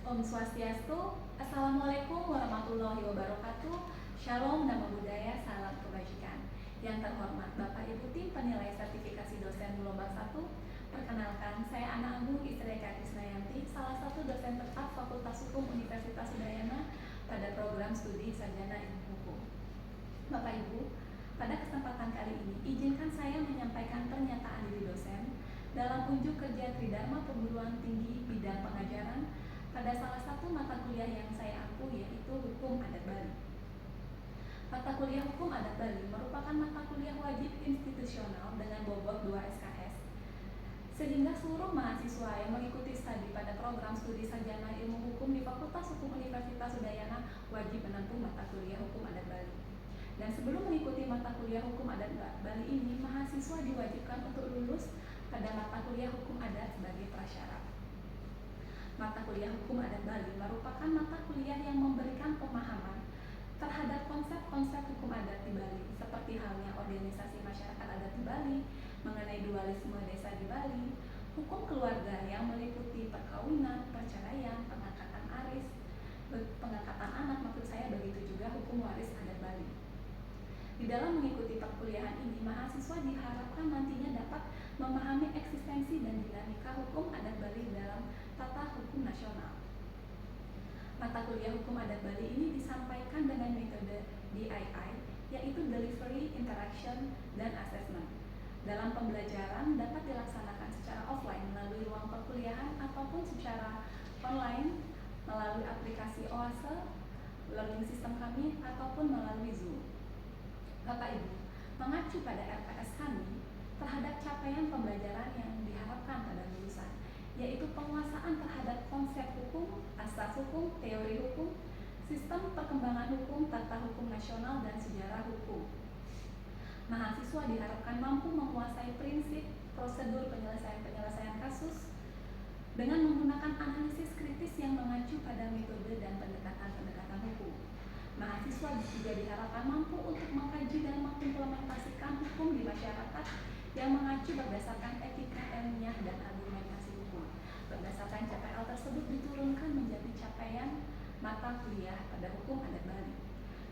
Om Swastiastu, Assalamualaikum warahmatullahi wabarakatuh. Shalom, nama budaya, salam kebajikan. Yang terhormat Bapak Ibu Tim Penilai Sertifikasi Dosen Gelombang 1, perkenalkan saya Ana Agung Istri Eka Krisnayanti, salah satu dosen tetap Fakultas Hukum Universitas Udayana pada program studi Sarjana Ilmu Hukum. Bapak Ibu, pada kesempatan kali ini izinkan saya menyampaikan pernyataan diri dosen dalam unjuk kerja Tridharma Perguruan Tinggi bidang pengajaran pada salah satu mata kuliah yang saya ampu, yaitu Hukum Adat Bali. Mata kuliah Hukum Adat Bali merupakan mata kuliah wajib institusional dengan bobot 2 SKS, sehingga seluruh mahasiswa yang mengikuti studi pada program studi Sarjana Ilmu Hukum di Fakultas Hukum Universitas Udayana wajib menempuh mata kuliah Hukum Adat Bali. Dan sebelum mengikuti mata kuliah Hukum Adat Bali ini, mahasiswa diwajibkan untuk lulus pada mata kuliah Hukum Adat sebagai prasyarat. Mata kuliah Hukum Adat Bali merupakan mata kuliah yang memberikan pemahaman terhadap konsep-konsep hukum adat di Bali, seperti halnya organisasi masyarakat adat di Bali, mengenai dualisme desa di Bali, hukum keluarga yang meliputi perkawinan, perceraian, pengangkatan anak, maksud saya, begitu juga hukum waris adat Bali. Di dalam mengikuti perkuliahan ini, mahasiswa diharapkan nantinya dapat memahami eksistensi dan dinamika hukum adat Bali dalam tata hukum nasional. Mata kuliah Hukum Adat Bali ini disampaikan dengan metode DII, yaitu Delivery, Interaction, dan Assessment. Dalam pembelajaran dapat dilaksanakan secara offline melalui ruang perkuliahan ataupun secara online melalui aplikasi OASE, learning system kami, ataupun melalui Zoom. Bapak Ibu, mengacu pada RPS kami terhadap capaian pembelajaran yang diharapkan pada lulusan, yaitu penguasaan terhadap konsep hukum, asas hukum, teori hukum, sistem perkembangan hukum, tata hukum nasional, dan sejarah hukum. Mahasiswa diharapkan mampu menguasai prinsip, prosedur penyelesaian kasus dengan menggunakan analisis kritis yang mengacu pada metode dan pendekatan hukum. Mahasiswa juga diharapkan mampu untuk mengkaji dan mengimplementasikan hukum di masyarakat yang mengacu berdasarkan etika ilmiah dan argumentasi hukum. Berdasarkan CPL tersebut diturunkan menjadi capaian mata kuliah pada Hukum Adat Bali.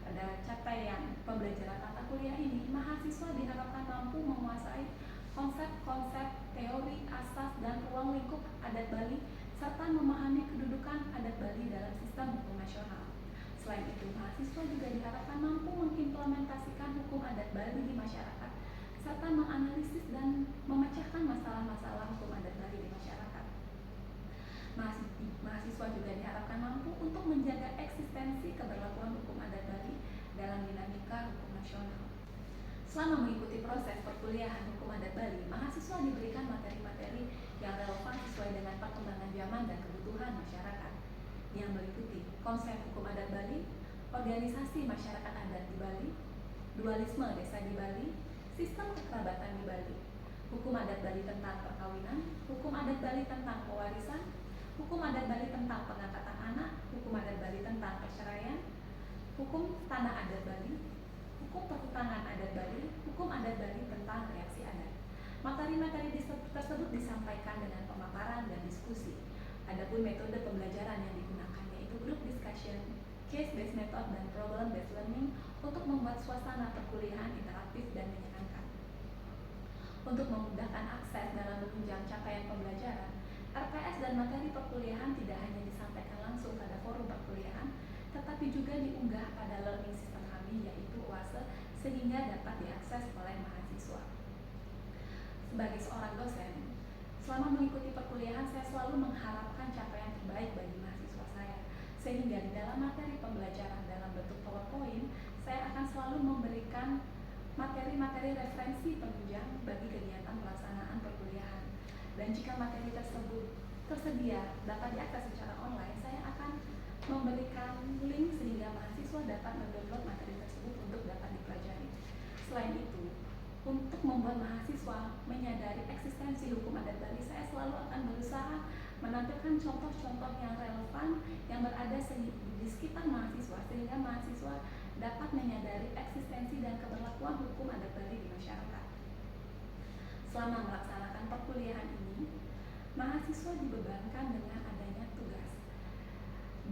Pada capaian pembelajaran mata kuliah ini, mahasiswa diharapkan mampu menguasai konsep-konsep, teori, asas, dan ruang lingkup adat Bali, serta memahami kedudukan adat Bali dalam sistem hukum nasional. Selain itu, mahasiswa juga diharapkan mampu mengimplementasikan hukum adat Bali di masyarakat, serta menganalisis dan memecahkan masalah-masalah hukum adat Bali di masyarakat. Mahasiswa juga diharapkan mampu untuk menjaga eksistensi keberlakuan hukum adat Bali dalam dinamika hukum nasional. Selama mengikuti proses perkuliahan Hukum Adat Bali, mahasiswa diberikan materi-materi yang relevan sesuai dengan perkembangan zaman dan kebutuhan masyarakat, yang meliputi konsep hukum adat Bali, organisasi masyarakat adat di Bali, dualisme desa di Bali, sistem kekerabatan di Bali, hukum adat Bali tentang perkawinan, hukum adat Bali tentang pewarisan, hukum adat Bali tentang pengangkatan anak, hukum adat Bali tentang perceraian, hukum tanah adat Bali, hukum perhutangan adat Bali, hukum adat Bali tentang reaksi adat. Materi-materi tersebut disampaikan dengan pemaparan dan diskusi. Adapun metode pembelajaran yang digunakan yaitu group discussion, case-based method, dan problem-based learning untuk membuat suasana perkuliahan interaktif dan menyenangkan. Untuk memudahkan akses dalam menunjang capaian pembelajaran, RPS dan materi perkuliahan tidak hanya disampaikan langsung pada forum perkuliahan, tetapi juga diunggah pada learning system kami yaitu OASE, sehingga dapat diakses oleh mahasiswa. Sebagai seorang dosen, selama mengikuti perkuliahan, saya selalu mengharapkan capaian terbaik bagi mahasiswa saya, sehingga di dalam materi pembelajaran dalam bentuk PowerPoint, saya akan selalu memberikan materi-materi referensi penunjang bagi kegiatan pelaksanaan perkuliahan. Dan jika materi tersebut tersedia dapat diakses secara online, saya akan memberikan link sehingga mahasiswa dapat mendownload materi tersebut untuk dapat dipelajari. Selain itu, untuk membuat mahasiswa menyadari eksistensi hukum adat Bali, saya selalu akan berusaha menampilkan contoh-contoh yang relevan yang berada di sekitar mahasiswa, sehingga mahasiswa dapat menyadari eksistensi dan keberlakuan hukum adat Bali di masyarakat. Selama melaksanakan perkuliahan ini, mahasiswa dibebankan dengan adanya tugas.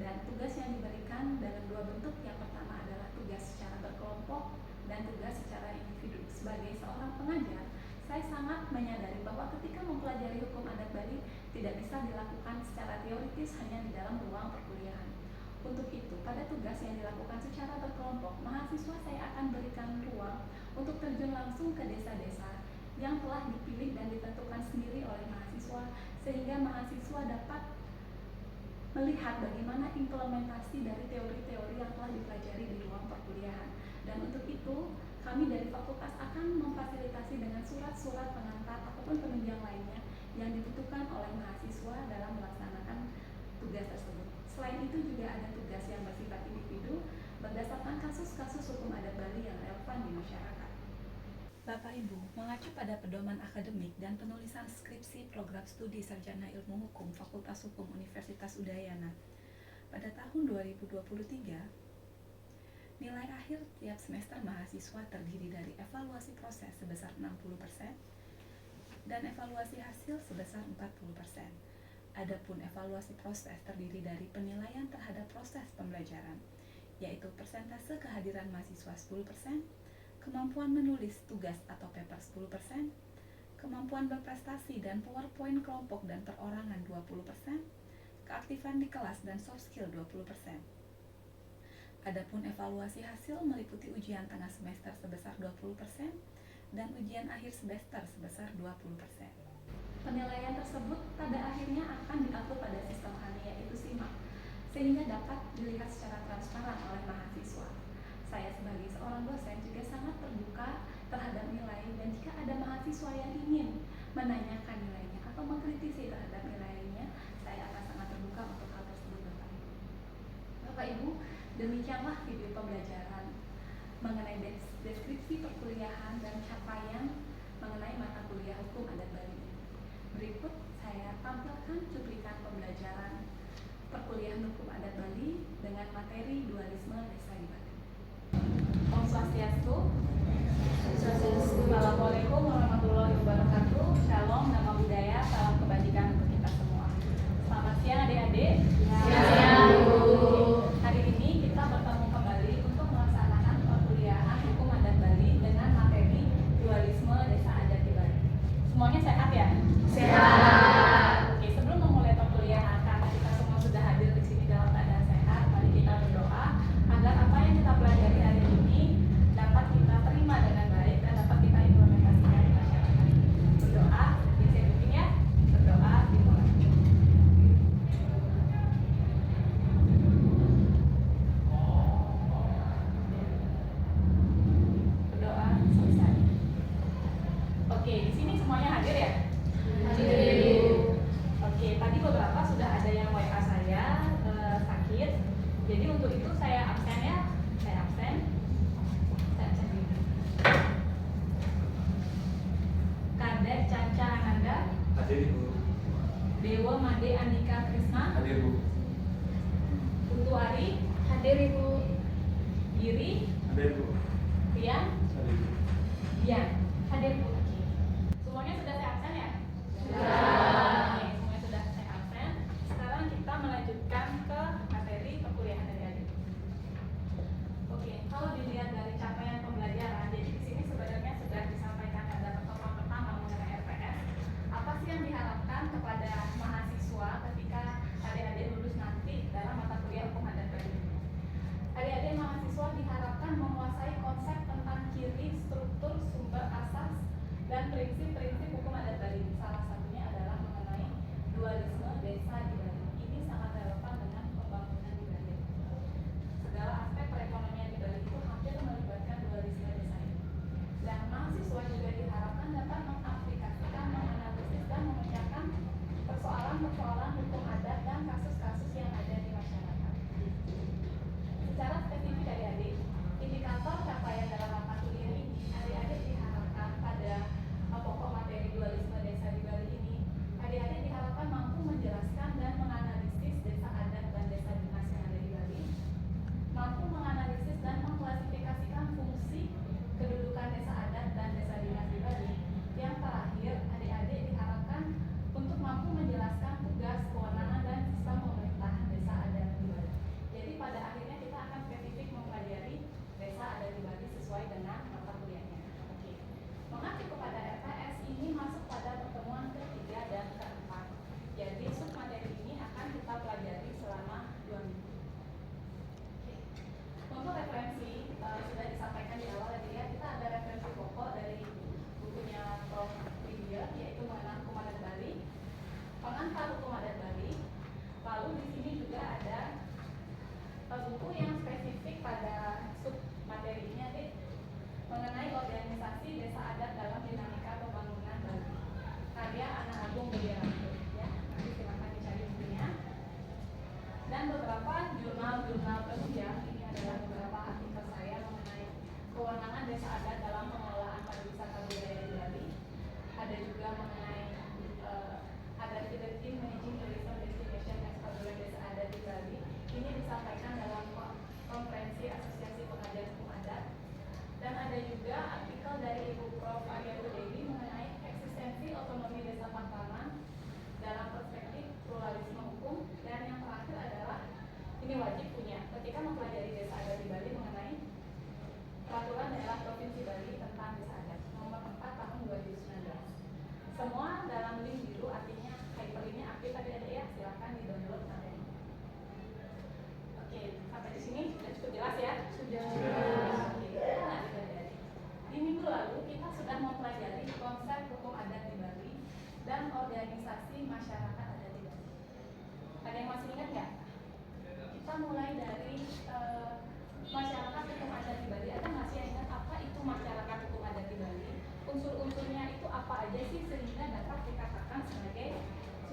Dan tugas yang diberikan dalam dua bentuk. Yang pertama adalah tugas secara berkelompok dan tugas secara individu. Sebagai seorang pengajar, saya sangat menyadari bahwa ketika mempelajari hukum adat Bali tidak bisa dilakukan secara teoritis hanya di dalam ruang perkuliahan. Untuk itu, pada tugas yang dilakukan secara berkelompok, mahasiswa saya akan berikan ruang untuk terjun langsung ke desa-desa yang telah dipilih dan ditentukan sendiri oleh mahasiswa, sehingga mahasiswa dapat melihat bagaimana implementasi dari teori-teori yang telah dipelajari di ruang perkuliahan. Dan untuk itu, kami dari fakultas akan memfasilitasi dengan surat-surat pengantar ataupun penunjang lainnya yang dibutuhkan oleh mahasiswa dalam melaksanakan tugas tersebut. Selain itu juga ada tugas yang bersifat individu berdasarkan kasus-kasus hukum adat Bali yang relevan di masyarakat. Bapak Ibu, mengacu pada pedoman akademik dan penulisan skripsi program studi sarjana ilmu hukum Fakultas Hukum Universitas Udayana pada tahun 2023, nilai akhir tiap semester mahasiswa terdiri dari evaluasi proses sebesar 60% dan evaluasi hasil sebesar 40%. Adapun evaluasi proses terdiri dari penilaian terhadap proses pembelajaran, yaitu persentase kehadiran mahasiswa 10%, kemampuan menulis tugas atau paper 10%, kemampuan berprestasi dan PowerPoint kelompok dan perorangan 20%, keaktifan di kelas dan soft skill 20%. Adapun evaluasi hasil meliputi ujian tengah semester sebesar 20% dan ujian akhir semester sebesar 20%. Penilaian tersebut pada akhirnya akan diupload pada sistem kami, yaitu SIMAK, sehingga dapat dilihat secara transparan oleh mahasiswa. Saya sebagai seorang dosen juga sangat terbuka terhadap nilai, dan jika ada mahasiswa yang ingin menanyakan nilainya atau mengkritisi terhadap nilainya, saya akan sangat terbuka untuk hal tersebut, Bapak Ibu. Bapak Ibu, demikianlah video pembelajaran mengenai deskripsi perkuliahan dan capaian mengenai mata kuliah hukum adat Bali. Berikut saya tampilkan cuplikan pembelajaran perkuliahan hukum adat Bali dengan materi dualisme desa di Bali. Om Swastiastu. Assalamualaikum warahmatullahi wabarakatuh. Shalom, nama budaya, salam kebajikan untuk kita semua. Selamat siang adik-adik. Siang, Bu. Hari ini kita bertemu kembali untuk melaksanakan perkuliahan hukum adat Bali dengan materi dualisme desa adat di Bali. Semuanya sehat ya? Sehat. Oke, sebelum memulai perkuliahan, karena kita semua sudah hadir di sini dalam keadaan sehat, mari kita berdoa agar apa yang kita pelajari hari ini dapat kita terima dengan baik dan dapat kita implementasikan di masyarakat. Berdoa, bisa bikin ya? Berdoa dimulai. Berdoa selesai. Oke, di sini semuanya hadir ya? Oke, tadi beberapa sudah ada yang WA saya sakit, jadi untuk itu saya absen ya, saya absen dulu. Kadek Caca Ananda, hadir Ibu. Dewa Made Andika Krisna, Hadir Bu. Putu Ari, hadir Ibu. Giri, Hadir Bu. Rian, Hadir Bu. Dian, hadir Bu. Oke. Semuanya sudah saya absen ya? Oke, semuanya sudah saya absen. Sekarang kita melanjutkan ke materi perkuliahan adik-adik. Oke, kalau dilihat dari capaian pembelajaran, jadi di sini sebenarnya sudah disampaikan pada pertemuan pertama mengenai RPS. Apa sih yang diharapkan kepada mahasiswa ketika adik-adik lulus nanti dalam mata kuliah hukum adat Bali? Adik-adik mahasiswa diharapkan menguasai konsep tentang ciri, struktur, sumber asas,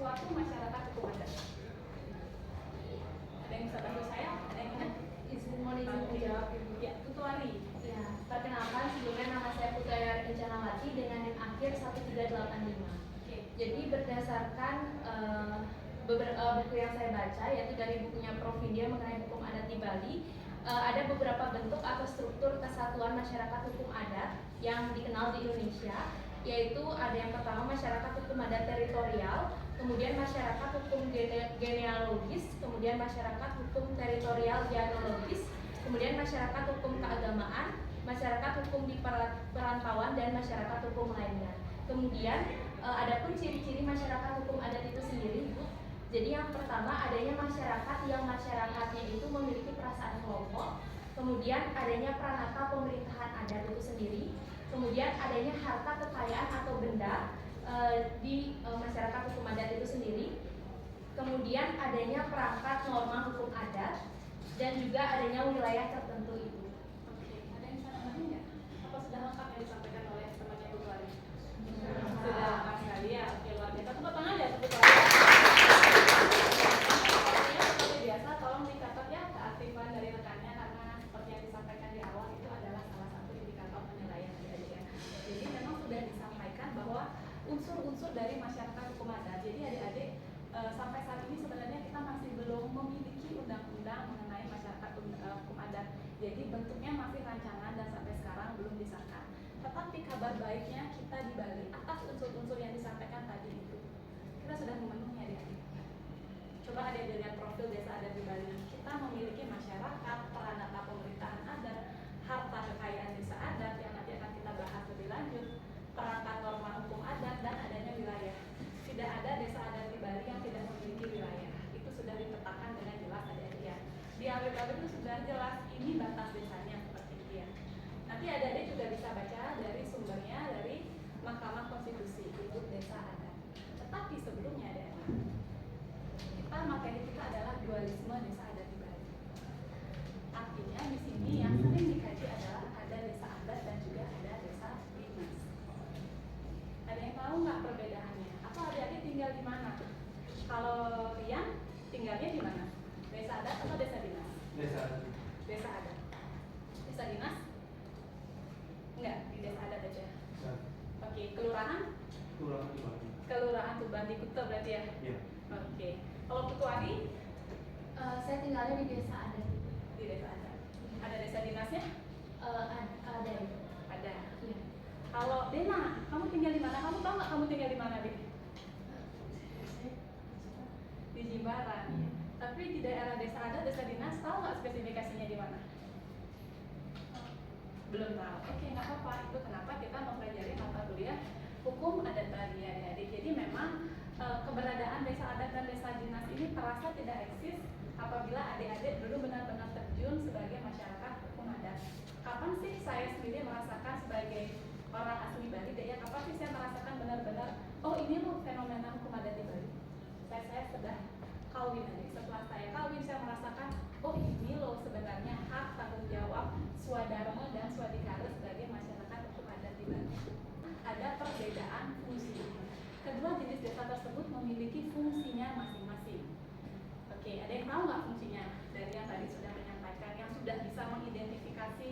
suatu masyarakat hukum adat? Ada yang bisa bantu saya? Ada yang ingat? Mohon izin menjawab, Ibu. Ya, Putuari. Ya, perkenalkan sebelumnya nama saya Putri Kencanawati dengan NIM akhir 1385. Oke. Jadi berdasarkan beberapa buku yang saya baca, yaitu dari bukunya Prof. India mengenai hukum adat di Bali, ada beberapa bentuk atau struktur kesatuan masyarakat hukum adat yang dikenal di Indonesia, yaitu ada yang pertama masyarakat hukum adat teritorial, kemudian masyarakat hukum genealogis, kemudian masyarakat hukum teritorial genealogis, kemudian masyarakat hukum keagamaan, masyarakat hukum di perantauan, dan masyarakat hukum lainnya. Kemudian adapun ciri-ciri masyarakat hukum adat itu sendiri, Ibu. Jadi yang pertama adanya masyarakat yang masyarakatnya itu memiliki perasaan kelompok, kemudian adanya pranata pemerintahan adat itu sendiri, kemudian adanya harta kekayaan atau benda di masyarakat hukum adat itu sendiri, kemudian adanya perangkat norma hukum adat, dan juga adanya wilayah tertentu, Ibu. Oke, ada yang bisa nambahin nggak? Apa sudah lengkap yang disampaikan oleh temannya Ibu Tuari? Sudah lengkap sekali ya. Oke, luar biasa. Tepuk tangan ya Ibu Tuari. Seperti biasa, tolong dicatat ya keaktifan dari rekannya, karena seperti yang disampaikan di awal itu adalah salah satu indikator penilaian dari ya. Jadi memang sudah disampaikan bahwa unsur-unsur dari masyarakat hukum adat. Jadi adik-adik sampai saat ini sebenarnya kita masih belum memiliki undang-undang mengenai masyarakat hukum adat. Jadi bentuknya masih rancangan dan sampai sekarang belum disahkan. Tetapi kabar baiknya kita di Bali atas unsur-unsur yang disampaikan tadi itu kita sudah memenuhi adik-adik. Coba adik-adik lihat profil desa adat di Bali. Kita memiliki masyarakat, peranata pemerintahan adat, harta kekayaan desa adat yang nanti akan kita bahas lebih lanjut, perangkat norma hukum adat, dan adanya wilayah. Tidak ada desa adat di Bali yang tidak memiliki wilayah. Itu sudah dipetakan dengan jelas adik-adik ya. Di AWKB itu sudah jelas ini batas desanya seperti itu ya. Nanti adik-adik juga bisa baca dari sumbernya dari Mahkamah Konstitusi untuk desa adat. Tetapi sebelumnya adik-adik, materi kita adalah dualisme desa adat di Bali. Artinya di sini yang sering dikaji adalah ada desa adat dan juga ada desa dinas. Ada yang tahu nggak perbedaannya? Apa adik-adik tinggal di mana? Kalau Rian tinggalnya di mana? Desa adat atau desa dinas? Desa adat. Desa adat. Desa dinas? Enggak, di desa adat aja. Oke, kelurahan? Kelurahan Tuban di Kuta berarti ya? Iya. Oke. Kalau Putuari? Saya tinggalnya di desa adat. Di desa adat. Ada desa dinasnya? Ada, Ibu. Ada. Iya. Kalau Dena, kamu tinggal di mana? Kamu tahu nggak kamu tinggal di mana, Dek? Di Jimbaran. Iya. Tapi di daerah desa adat, desa dinas, tahu nggak spesifikasinya di mana? Belum tahu. Oke, nggak apa-apa. Itu kenapa kita mempelajari mata kuliah hukum adat Bali ya, adik. Jadi memang keberadaan desa adat dan desa dinas ini terasa tidak eksis apabila adik-adik dulu benar-benar terjun sebagai masyarakat hukum adat. Kapan sih saya sendiri merasakan sebagai orang asli Bali, ya? Kapan sih saya merasakan benar-benar, oh ini loh fenomena hukum adat di Bali. Saya sudah kawin adik. Setelah saya kawin, saya merasakan, oh ini loh sebenarnya hak tanggung jawab swadharma dan swadikara sebagai masyarakat hukum adat di Bali. Ada perbedaan fungsi. Kedua jenis desa tersebut memiliki fungsinya masing-masing. Oke, ada yang tahu nggak fungsinya? Dari yang tadi sudah menyampaikan, yang sudah bisa mengidentifikasi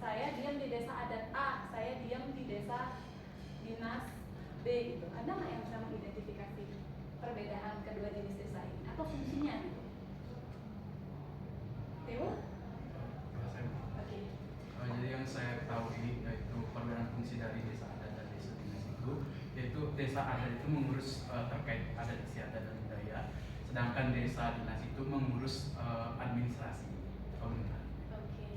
saya diam di desa adat A, saya diam di desa dinas B gitu. Ada nggak yang bisa mengidentifikasi perbedaan kedua jenis desa ini atau fungsinya gitu? Dewa? Oke. Jadi yang saya ketahui yaitu perbedaan fungsi dari desa adat dan desa dinas itu, yaitu desa adat itu mengurus terkait adat istiadat dan budaya, sedangkan desa dinas itu mengurus administrasi pemerintahan. Oke,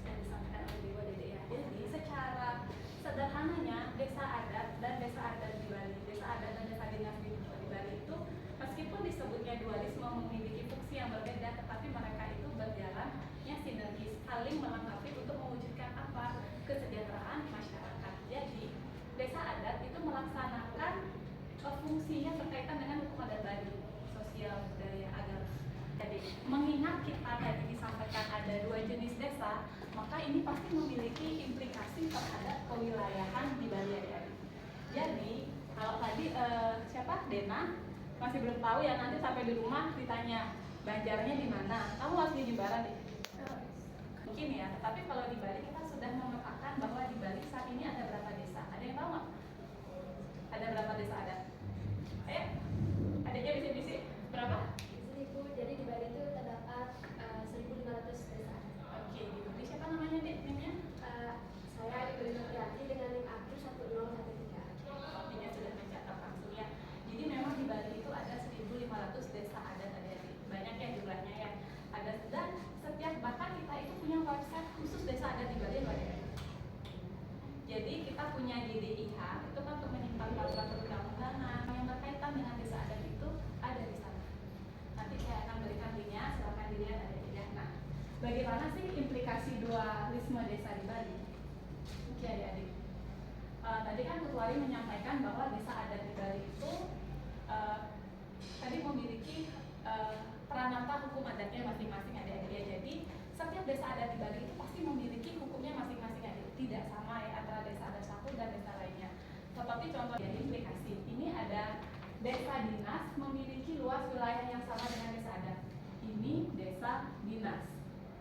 sudah disampaikan oleh Dewa Dede ya. Jadi secara sederhananya desa adat dan desa adat di Bali, desa adat dan desa dinas di Bali itu meskipun disebutnya dualisme memiliki fungsi yang berbeda, tetapi mereka itu berjalannya sinergis, saling melengkapi untuk mewujudkan apa? Kesejahteraan masyarakat. Jadi desa adat itu melaksanakan fungsinya berkaitan dengan hukum adat Bali, sosial, budaya, agama. Jadi mengingat kita tadi disampaikan ada dua jenis desa, maka ini pasti memiliki implikasi terhadap kewilayahan di Bali ya. Jadi kalau tadi siapa? Dena masih belum tahu ya, nanti sampai di rumah ditanya Banjarnya di mana, kamu harus di Jimbaran deh. Mungkin ya, tapi kalau di Bali kita sudah memetakan bahwa di Bali saat ini ada berapa desa. Ada yang tahu nggak? Ada berapa desa adat? Ayo, adanya bisik-bisik. Berapa? 1000. Jadi di Bali itu terdapat 1500 desa adat. Oke, gitu. Ini siapa namanya, Dek? Nimnya? Saya Ibu Noviati dengan NIM Aktif 1013. Artinya sudah mencatat langsung ya. Jadi memang di Bali itu ada 1500 desa adat, adik-adik. Banyak ya jumlahnya ya. Ada, dan setiap, bahkan kita itu punya website khusus desa adat di Bali loh ya. Jadi kita punya GDIH, itu kan untuk menyimpan peraturan perundang-undangan yang berkaitan dengan desa adat itu ada di sana. Nanti saya akan berikan linknya, silakan dilihat ada di sana. Nah, bagaimana sih implikasi dualisme desa di Bali? Oke adik-adik. Tadi kan Ketua Wali menyampaikan bahwa desa adat di Bali itu tadi memiliki peranata hukum adatnya masing-masing adik-adik ya. Jadi setiap desa adat di Bali itu pasti memiliki hukumnya masing-masing adik. Tidak sama ya antara desa adat satu dan desa lainnya. Seperti contoh ya, implikasi. Ini ada desa dinas memiliki luas wilayah yang sama dengan desa adat. Ini desa dinas.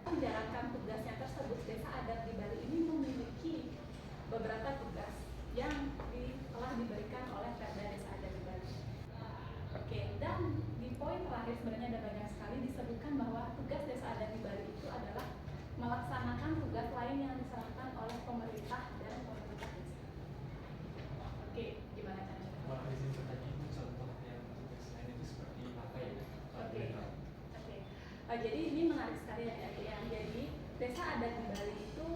Menjalankan tugasnya tersebut, desa adat di Bali ini memiliki beberapa tugas yang telah diberikan oleh Perda Desa Adat di Bali. Oke, dan di poin terakhir sebenarnya ada banyak sekali disebutkan bahwa tugas desa adat di Bali itu adalah melaksanakan tugas lain yang diserahkan oleh pemerintah dan pemerintah desa. Oke, gimana caranya? Kalau izin bertanya, contoh yang tugas lain itu seperti apa ya? Oke. Jadi ini menarik sekali ya. Jadi desa adat di Bali itu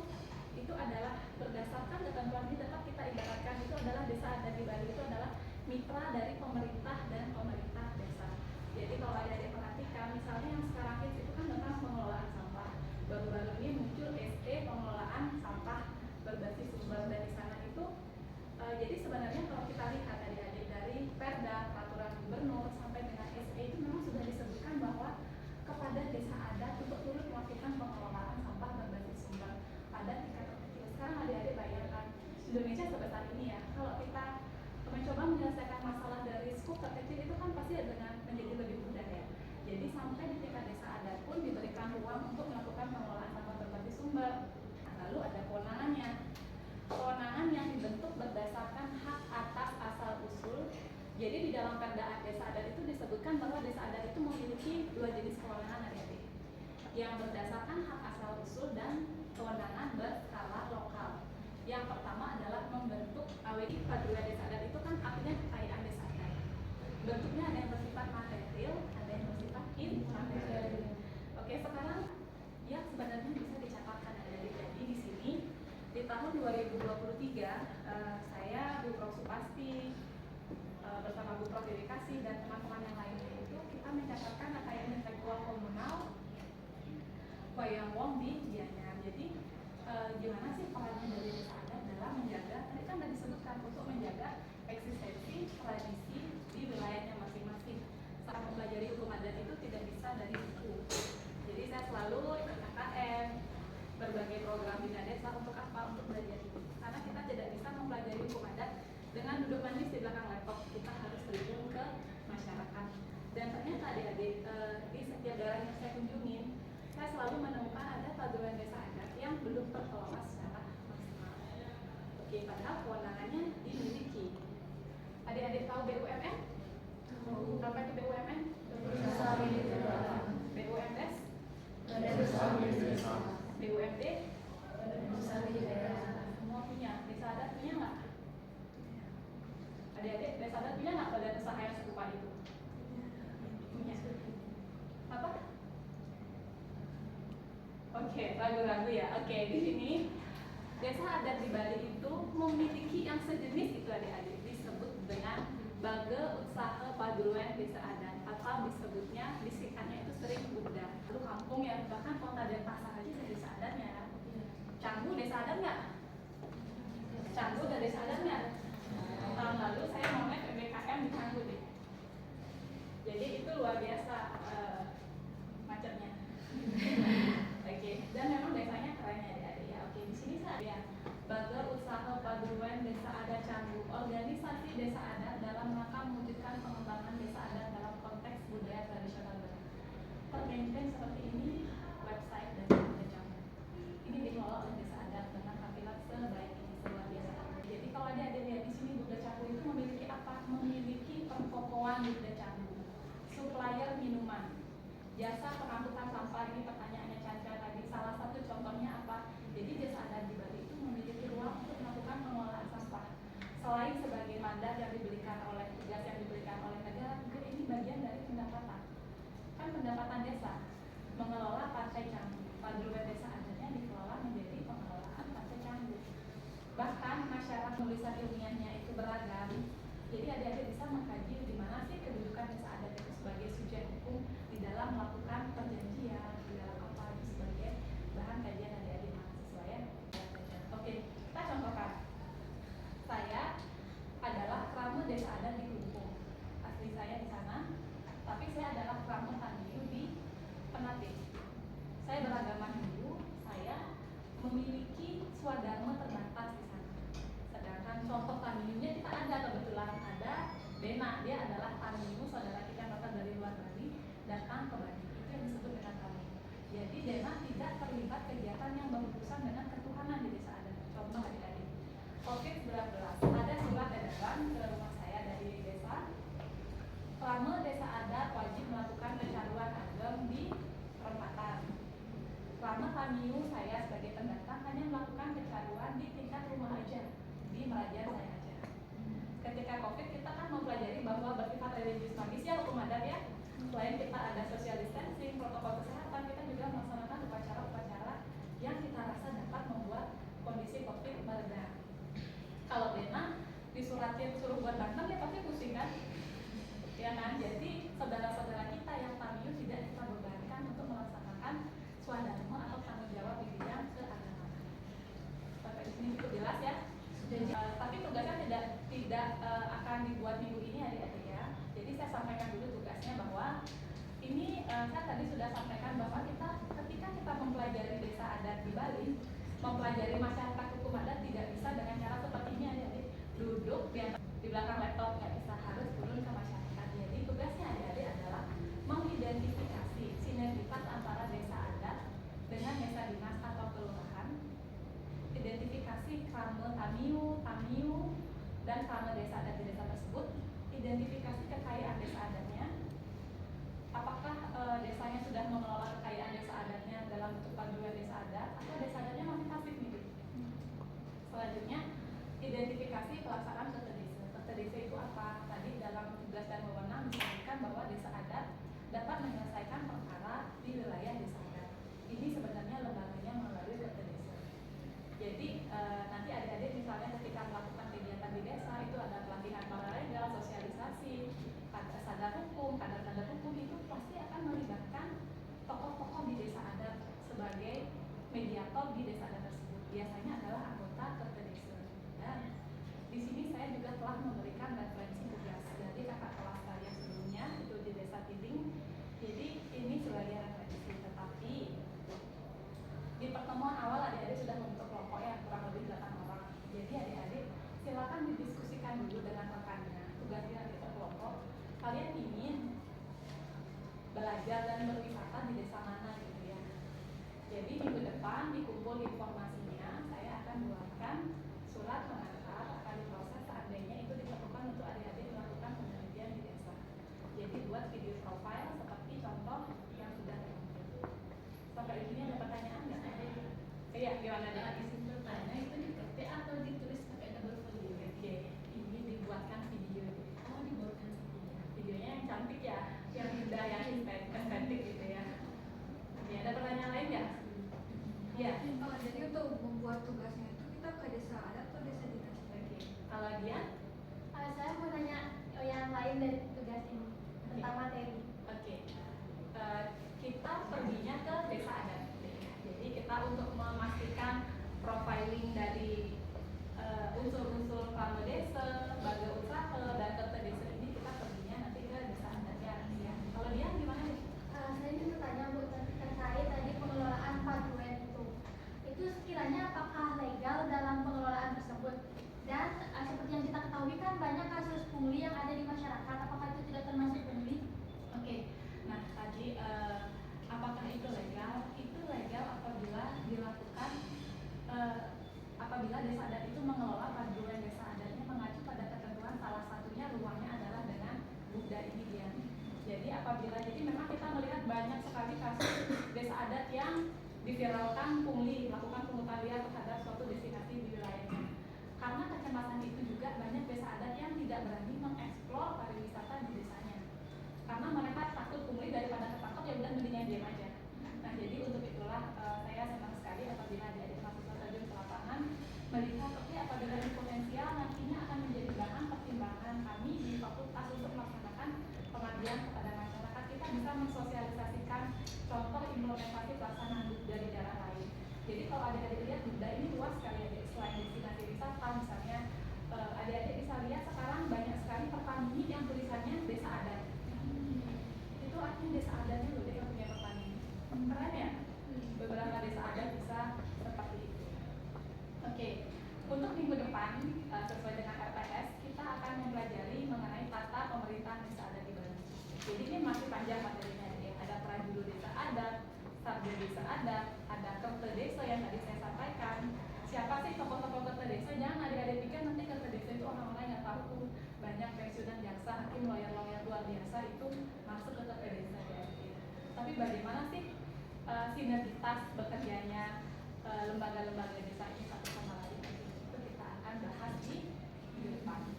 adalah berdasarkan ketentuan ini, tetap kita ibaratkan itu adalah desa adat di Bali itu adalah mitra dari pemerintah dan pemerintah desa. Jadi kalau ada yang perhatikan, misalnya yang sekarang itu kan tentang pengelolaan sampah. Baru-baru ini muncul SE pengelolaan sampah berbasis sumber, dan di sana itu jadi sebenarnya kalau kita lihat adik-adik dari Perda, peraturan gubernur sampai dengan SE itu memang sudah disebutkan bahwa kepada desa adat untuk turut melakukan pengelolaan sampah berbasis sumber pada tingkat terkecil. Sekarang adik-adik bayangkan Indonesia sebesar ini ya, kalau kita mencoba menyelesaikan masalah dari skup terkecil itu kan pasti dengan menjadi lebih mudah ya. Jadi sampai di tingkat desa adat pun diberikan ruang untuk melakukan pengelolaan sampah berbasis sumber. Nah, lalu ada kewenangannya. Kewenangan yang dibentuk berdasarkan hak atas asal usul. Jadi di dalam Perda Desa Adat itu disebutkan bahwa desa adat itu memiliki dua jenis kewenangan adik-adik. Yang berdasarkan hak asal usul dan kewenangan berskala lokal. Yang pertama adalah membentuk AWI Paduan Desa Adat, itu kan artinya kekayaan desa adat. Bentuknya ada yang bersifat material, ada yang bersifat immaterial. Oke, sekarang yang sebenarnya bisa dicatatkan adik-adik. Jadi di sini di tahun 2023 saya Bu Prof Supasti bersama Bu Prof Dedikasi dan teman-teman yang lainnya itu kita mencatatkan kekayaan intelektual komunal Wayang Wong di Gianyar. Jadi gimana sih perannya dari desa adat dalam menjaga, tadi kan tadi disebutkan untuk menjaga eksistensi tradisi di wilayahnya masing-masing. Saat mempelajari hukum adat itu tidak bisa dari buku. Jadi saya selalu ikut KKN, berbagai program bina desa untuk apa? Untuk belajar itu. Karena kita tidak bisa mempelajari hukum adat dengan duduk manis di belakang laptop. Kita harus terjun ke masyarakat. Dan ternyata adik-adik di setiap daerah yang saya kunjungin, saya selalu menemukan ada paduan desa adat yang belum terkelola secara maksimal. Oke, padahal kewenangannya dimiliki. Adik-adik tahu BUMN? Apa itu BUMN? BUMDes? BUMD? Semua punya. Desa adat punya nggak? Adik-adik, desa adat punya nggak badan usaha yang serupa itu? Punya. Apa? Oke, ragu-ragu ya. Oke, di sini desa adat di Bali itu memiliki yang sejenis itu adik-adik, disebut dengan Baga Usaha Paduan Desa Adat, atau disebutnya bisikannya itu sering Buddha. Lalu kampung ya, bahkan Kota Denpasar aja ada desa adatnya. Canggu desa adat nggak? Canggu ada desa adat nggak? Tahun lalu saya mau naik PPKM di Canggu deh. Jadi itu luar biasa macetnya. Oke, dan memang desanya keren ya adik-adik ya. Oke, di sini saya Baga Usaha Paduan Desa Adat Canggu, organisasi desa adat dalam rangka mewujudkan pengembangan desa adat jasa pengangkutan sampah, ini pertanyaannya Chandra tadi, salah satu contohnya apa? Jadi Desa Adat di Bali itu memiliki ruang untuk melakukan pengelolaan sampah. Selain sebagai mandat yang diberikan oleh tugas yang diberikan oleh negara, juga ini bagian dari pendapatan. Kan pendapatan desa mengelola Pantai Canggu. Padruan Desa Adatnya dikelola menjadi pengelolaan Pantai Canggu. Bahkan masyarakat tulisan ilmiahnya itu beragam. Jadi adik-adik bisa mengkaji di mana sih kedudukan Desa Adat itu sebagai subjek hukum di dalam melakukan perjanjian, di dalam apa itu sebagai bahan kajian adik-adik mahasiswa ya. Oke, kita contohkan. Saya adalah krama Desa Adat di Kelungkung. Asli saya di sana, tapi saya adalah krama Tamiyu di Penate. Saya beragama Hindu, saya memiliki swadharma terbatas di sana. Sedangkan contoh Tamiyunya kita ada, kebetulan ada Dena, dia adalah Tamiyu, saudara kita yang datang dari luar Bali, datang ke Bali. Itu yang disebut dengan Tamiyu. Jadi Dena tidak terlibat kegiatan yang berurusan dengan ketuhanan di Desa Adat. Contoh adik-adik. COVID-19, ada surat edaran ke rumah saya dari desa. Selama Desa Adat wajib melakukan pencarian ageng di perempatan. Selama Tamiyu saya sebagai pendatang hanya melakukan pencarian di tingkat rumah aja, di merajan saya aja. Ketika COVID kita kan mempelajari bahwa bersifat religius magis ya hukum adat ya. Selain kita ada social distancing, protokol kesehatan, kita juga melaksanakan upacara-upacara yang kita rasa dapat membuat kondisi COVID mereda. Kalau Dena disuratin suruh buat datang ya pasti pusing kan? Ya kan? Jadi saudara-saudara kita yang Tamiyu tidak kita bebankan untuk melaksanakan swadharma atau tanggung jawab di bidang keagamaan. Sampai di sini cukup jelas ya. Tapi tugasnya tidak akan dibuat minggu ini adik-adik ya. Jadi saya sampaikan dulu tugasnya bahwa ini saya tadi sudah sampaikan bahwa ketika kita mempelajari Desa Adat di Bali, mempelajari masyarakat hukum adat tidak bisa dengan cara seperti ini adik-adik duduk di belakang laptop, nggak bisa, harus turun ke masyarakat. Jadi tugasnya adik-adik adalah mengidentifikasi sinergitas antara Desa Adat dengan desa dinas atau kelurahan, identifikasi krama Tamiyu dan krama Desa Adat di desa tersebut, identifikasi kekayaan Desa Adatnya, apakah desanya sudah mengelola kekayaan Desa Adatnya dalam bentuk panduan Desa Adat atau Desa Adatnya masih pasif nih. Selanjutnya identifikasi pelaksanaan Kerta Desa. Kerta Desa itu apa? Tadi dalam tugas dan wewenang disebutkan bahwa Desa Adat dapat menyelesaikan perkara di wilayah Desa Adat. Ini sebenarnya lembaganya melalui Kerta Desa. Jadi nanti adik-adik misalnya ketika melakukan kegiatan di desa itu ada pelatihan paralegal, sosialisasi, sadar hukum, kadar-kadar hukum itu pasti akan melibatkan tokoh-tokoh di Desa Adat sebagai mediator di Desa Adat tersebut. Biasanya adalah anggota Kerta Desa. Dan di sini saya juga telah memberikan referensi tugas dari kakak kelas saya sebelumnya itu di Desa Tiding. Jadi ini sebagai referensi, tetapi di pertemuan awal adik-adik sudah membentuk kelompok ya kurang lebih 8 orang. Jadi adik-adik silakan didiskusikan dulu dengan rekannya. Tugasnya nanti kelompok. Kalian ingin belajar dan berwisata di desa mana gitu ya. Jadi minggu depan dikumpul informasinya, saya akan buatkan surat pengantar akan diproses seandainya itu diperlukan untuk adik-adik melakukan penelitian di desa. Jadi buat video profile seperti contoh yang sudah terkumpul. Sampai di sini ada pertanyaan nggak? Iya, gimana nih? Simpel tanya itu diketik atau ditulis pakai double folio? Oke, ini dibuatkan video. Oh, dibuatkan video. Videonya yang cantik ya, yang indah, yang estetik gitu ya. Oke, ada pertanyaan lain nggak? Iya. Jadi untuk membuat tugasnya itu kita ke Desa Adat atau Desa Dinas? Oke, kalau Dian? Saya mau nanya yang lain dari tugas ini tentang materi. Oke, kita perginya ke Desa Adat. Jadi kita untuk memastikan profiling dari unsur-unsur krama desa, baga usaha, dan Kerta Desa ini kita perginya nanti ke Desa Adat ya. Kalau dia gimana nih? Saya ingin bertanya Bu terkait tadi pengelolaan paduan itu. Itu sekiranya apakah legal dalam pengelolaan tersebut? Dan seperti yang kita ketahui kan banyak kasus pungli yang ada di masyarakat. Apakah itu tidak termasuk pungli? Oke, nah tadi apakah itu legal? Itu legal apabila dilakukan apabila Desa Adat itu mengelola paduan Desa Adatnya mengacu pada ketentuan, salah satunya ruangnya adalah dengan Buddha ini dia. Jadi apabila, jadi memang kita melihat banyak sekali kasus desa adat yang diviralkan pungli melakukan pungutan liar terhadap suatu destinasi di wilayahnya. Karena kecemasan itu juga banyak desa adat yang tidak berani mengeksplor pariwisata di desanya. Karena mereka takut pungli daripada ketangkep ya udah mendingan diam aja. Nah jadi untuk itulah saya senang sekali apabila adik-adik mahasiswa terjun ke lapangan melihat oke apabila ini potensial nantinya akan menjadi bahan pertimbangan kami di fakultas untuk melaksanakan pengabdian kepada masyarakat. Kita bisa mensosialisasikan contoh implementasi pelaksanaan dari daerah lain. Jadi kalau adik-adik lihat Bunda ini luas sekali adik, selain destinasi wisata misalnya adik-adik bisa lihat sekarang banyak sekali Pertamini yang tulisannya desa adat. Itu artinya desa adatnya loh yang punya Pertamini. Keren ya? Beberapa desa adat bisa seperti itu. Oke, untuk minggu depan sesuai dengan RPS kita akan mempelajari mengenai tata pemerintahan desa adat di Bali. Jadi ini masih panjang materinya ya. Ada prajuru desa adat, sarja desa adat, ada kerte desa yang tadi saya sampaikan. Siapa sih tokoh-tokoh kerte desa? Jangan adik-adik pikir nanti kerte desa itu orang-orang yang tahu banyak pensiunan jaksa, hakim, lawyer-lawyer luar biasa itu masuk ke kerte desa ya. Tapi bagaimana sih sinergitas bekerjanya lembaga-lembaga desa ini satu sama lain? Itu kita akan bahas di minggu depan.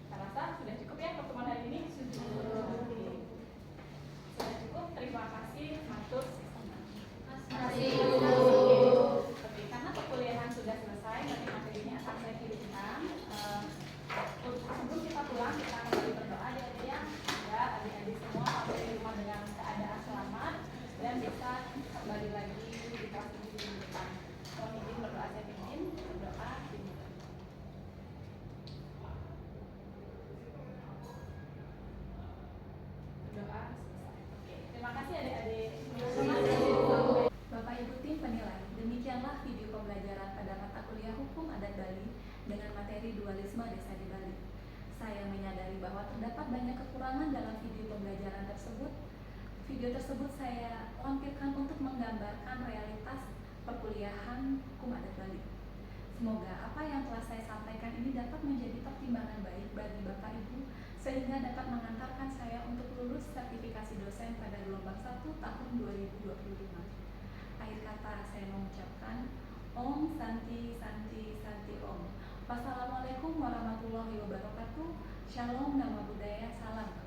Saya rasa sudah cukup ya pertemuan hari ini. Sudah cukup. Terima kasih. Matur. Oke, karena perkuliahan sudah selesai, nanti materinya akan saya kirimkan. Sebelum kita pulang, kita kembali berdoa ya, adik-adik semua sampai di rumah dengan keadaan selamat dan bisa kembali lagi di kelas ini di minggu depan. Mohon izin berdoa, saya pimpin berdoa dimulai. Berdoa selesai. Oke, terima kasih adik-adik. Bapak Ibu tim penilai, demikianlah video pembelajaran pada mata kuliah Hukum Adat Bali dengan materi dualisme desa di Bali. Saya menyadari bahwa terdapat banyak kekurangan dalam video pembelajaran tersebut. Video tersebut saya lampirkan untuk menggambarkan realitas perkuliahan Hukum Adat Bali. Semoga apa yang telah saya sampaikan ini dapat menjadi pertimbangan baik bagi Bapak Ibu sehingga dapat mengantarkan saya untuk lulus sertifikasi dosen pada gelombang 1 tahun 2025. Akhir kata saya mengucapkan Om Santi Santi Santi Om. Wassalamualaikum warahmatullahi wabarakatuh. Shalom, nama budaya, salam.